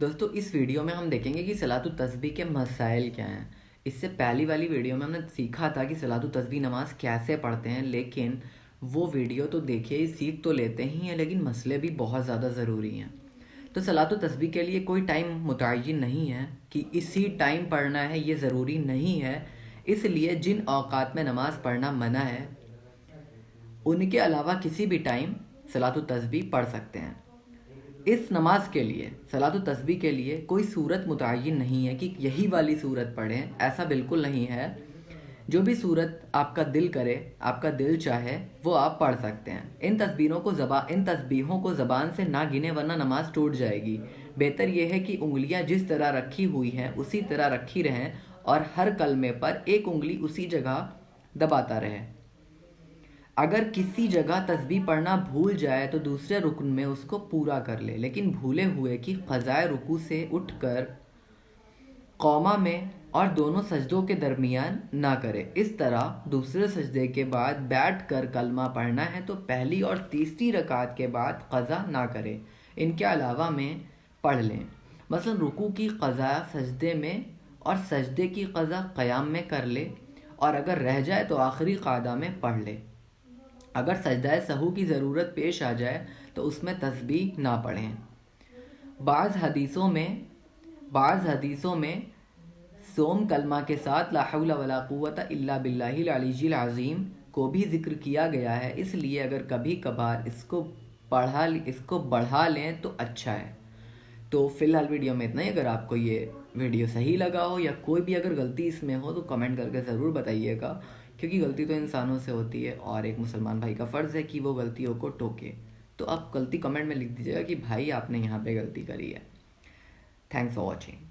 دوستو اس ویڈیو میں ہم دیکھیں گے کہ صلاۃ التسبیح کے مسائل کیا ہیں۔ اس سے پہلی والی ویڈیو میں ہم نے سیکھا تھا کہ صلاۃ التسبیح نماز کیسے پڑھتے ہیں، لیکن وہ ویڈیو تو دیکھیے سیکھ تو لیتے ہی ہیں لیکن مسئلے بھی بہت زیادہ ضروری ہیں۔ تو صلاۃ التسبیح کے لیے کوئی ٹائم متعین نہیں ہے کہ اسی ٹائم پڑھنا ہے، یہ ضروری نہیں ہے۔ اس لیے جن اوقات میں نماز پڑھنا منع ہے ان کے علاوہ کسی بھی ٹائم صلاۃ التسبیح پڑھ سکتے ہیں۔ اس نماز کے لیے صلاۃ التسبیح کے لیے کوئی صورت متعین نہیں ہے کہ یہی والی صورت پڑھیں، ایسا بالکل نہیں ہے۔ جو بھی صورت آپ کا دل کرے، آپ کا دل چاہے وہ آپ پڑھ سکتے ہیں۔ ان تسبیحوں کو زبان سے نہ گنے ورنہ نماز ٹوٹ جائے گی۔ بہتر یہ ہے کہ انگلیاں جس طرح رکھی ہوئی ہیں اسی طرح رکھی رہیں اور ہر کلمے پر ایک انگلی اسی جگہ دباتا رہے۔ اگر کسی جگہ تسبیح پڑھنا بھول جائے تو دوسرے رکن میں اس کو پورا کر لے، لیکن بھولے ہوئے کی قضائے رکوع سے اٹھ کر قوما میں اور دونوں سجدوں کے درمیان نہ کرے۔ اس طرح دوسرے سجدے کے بعد بیٹھ کر کلمہ پڑھنا ہے تو پہلی اور تیسری رکعت کے بعد قضا نہ کرے، ان کے علاوہ میں پڑھ لیں۔ مثلا رکوع کی قضا سجدے میں اور سجدے کی قضا قیام میں کر لے، اور اگر رہ جائے تو آخری قعدہ میں پڑھ لے۔ اگر سجدہ سہو کی ضرورت پیش آ جائے تو اس میں تسبیح نہ پڑھیں۔ بعض حدیثوں میں سوم کلمہ کے ساتھ لا حول ولا قوت الا باللہ العلی العظیم کو بھی ذکر کیا گیا ہے، اس لیے اگر کبھی کبھار اس کو بڑھا لیں تو اچھا ہے۔ تو فی الحال ویڈیو میں اتنا ہی۔ اگر آپ کو یہ ویڈیو صحیح لگا ہو یا کوئی بھی اگر غلطی اس میں ہو تو کمنٹ کر کے ضرور بتائیے گا، کیونکہ غلطی تو انسانوں سے ہوتی ہے اور ایک مسلمان بھائی کا فرض ہے کہ وہ غلطیوں کو ٹوکے۔ تو آپ غلطی کمنٹ میں لکھ دیجیے گا کہ بھائی آپ نے یہاں پہ غلطی کری ہے۔ Thanks for watching.